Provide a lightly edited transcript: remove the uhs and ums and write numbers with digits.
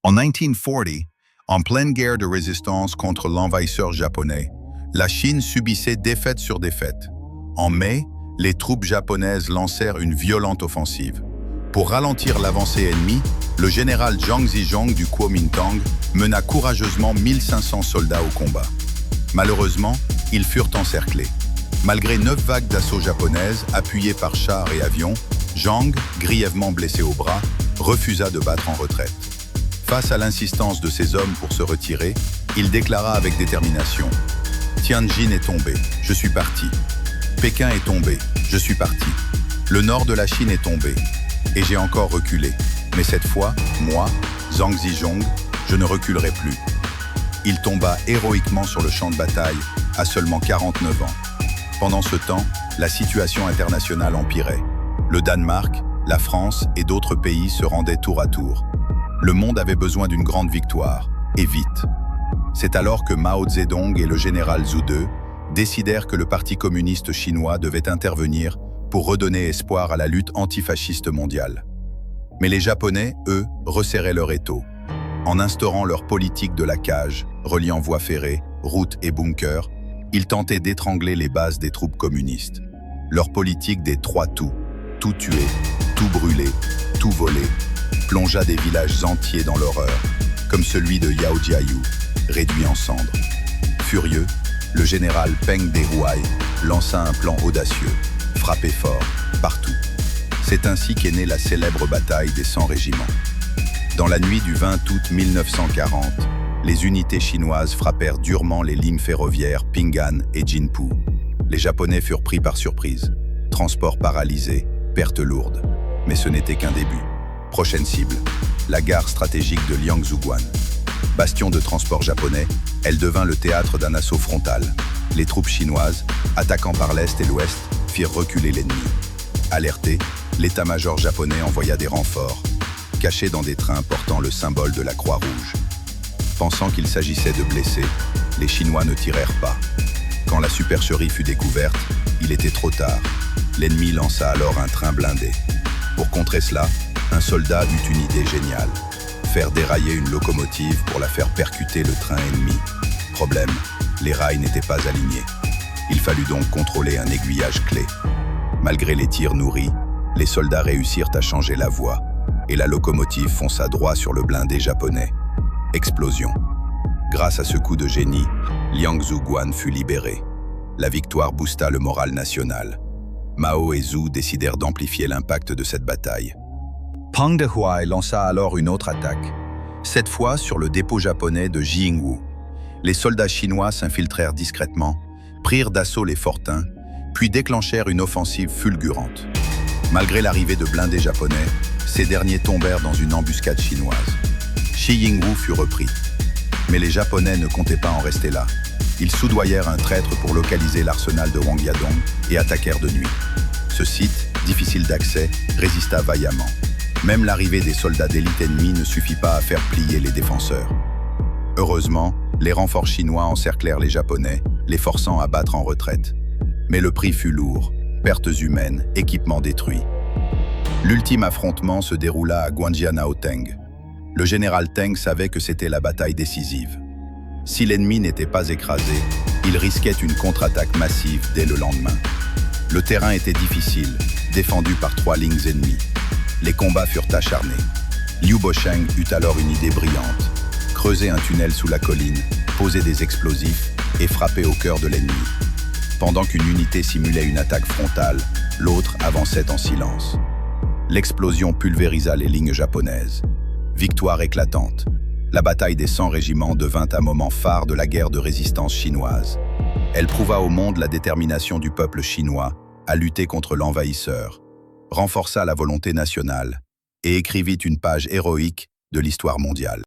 En 1940, en pleine guerre de résistance contre l'envahisseur japonais, la Chine subissait défaite sur défaite. En mai, les troupes japonaises lancèrent une violente offensive. Pour ralentir l'avancée ennemie, le général Zhang Zizhong du Kuomintang mena courageusement 1500 soldats au combat. Malheureusement, ils furent encerclés. Malgré 9 vagues d'assaut japonaises appuyées par chars et avions, Zhang, grièvement blessé au bras, refusa de battre en retraite. Face à l'insistance de ses hommes pour se retirer, il déclara avec détermination « Tianjin est tombé, je suis parti. Pékin est tombé, je suis parti. Le nord de la Chine est tombé, et j'ai encore reculé. Mais cette fois, moi, Zhang Zizhong, je ne reculerai plus. » Il tomba héroïquement sur le champ de bataille à seulement 49 ans. Pendant ce temps, la situation internationale empirait. Le Danemark, la France et d'autres pays se rendaient tour à tour. Le monde avait besoin d'une grande victoire, et vite. C'est alors que Mao Zedong et le général Zhu De décidèrent que le Parti communiste chinois devait intervenir pour redonner espoir à la lutte antifasciste mondiale. Mais les Japonais, eux, resserraient leur étau. En instaurant leur politique de la cage, reliant voies ferrées, routes et bunkers, ils tentaient d'étrangler les bases des troupes communistes. Leur politique des 3 tout, tout tuer, tout brûler, tout voler, plongea des villages entiers dans l'horreur, comme celui de Yaojiayu, réduit en cendres. Furieux, le général Peng Dehuai lança un plan audacieux, frapper fort, partout. C'est ainsi qu'est née la célèbre bataille des 100 régiments. Dans la nuit du 20 août 1940, les unités chinoises frappèrent durement les lignes ferroviaires Ping'an et Jinpu. Les Japonais furent pris par surprise. Transports paralysés, pertes lourdes. Mais ce n'était qu'un début. Prochaine cible, la gare stratégique de Liangzhuguan. Bastion de transport japonais, elle devint le théâtre d'un assaut frontal. Les troupes chinoises, attaquant par l'est et l'ouest, firent reculer l'ennemi. Alerté, l'état-major japonais envoya des renforts, cachés dans des trains portant le symbole de la Croix-Rouge. Pensant qu'il s'agissait de blessés, les Chinois ne tirèrent pas. Quand la supercherie fut découverte, il était trop tard. L'ennemi lança alors un train blindé. Pour contrer cela, un soldat eut une idée géniale. Faire dérailler une locomotive pour la faire percuter le train ennemi. Problème, les rails n'étaient pas alignés. Il fallut donc contrôler un aiguillage clé. Malgré les tirs nourris, les soldats réussirent à changer la voie et la locomotive fonça droit sur le blindé japonais. Explosion. Grâce à ce coup de génie, Liangzhuguan fut libéré. La victoire boosta le moral national. Mao et Zhu décidèrent d'amplifier l'impact de cette bataille. Peng Dehuai lança alors une autre attaque, cette fois sur le dépôt japonais de Jingwu. Les soldats chinois s'infiltrèrent discrètement, prirent d'assaut les fortins, puis déclenchèrent une offensive fulgurante. Malgré l'arrivée de blindés japonais, ces derniers tombèrent dans une embuscade chinoise. Shiyingwu fut repris. Mais les Japonais ne comptaient pas en rester là. Ils soudoyèrent un traître pour localiser l'arsenal de Wangyadong et attaquèrent de nuit. Ce site, difficile d'accès, résista vaillamment. Même l'arrivée des soldats d'élite ennemis ne suffit pas à faire plier les défenseurs. Heureusement, les renforts chinois encerclèrent les Japonais, les forçant à battre en retraite. Mais le prix fut lourd, pertes humaines, équipements détruits. L'ultime affrontement se déroula à Guanjianao-Teng. Le général Teng savait que c'était la bataille décisive. Si l'ennemi n'était pas écrasé, il risquait une contre-attaque massive dès le lendemain. Le terrain était difficile, défendu par 3 lignes ennemies. Les combats furent acharnés. Liu Bosheng eut alors une idée brillante. Creuser un tunnel sous la colline, poser des explosifs et frapper au cœur de l'ennemi. Pendant qu'une unité simulait une attaque frontale, l'autre avançait en silence. L'explosion pulvérisa les lignes japonaises. Victoire éclatante. La bataille des 100 régiments devint un moment phare de la guerre de résistance chinoise. Elle prouva au monde la détermination du peuple chinois à lutter contre l'envahisseur, renforça la volonté nationale et écrivit une page héroïque de l'histoire mondiale.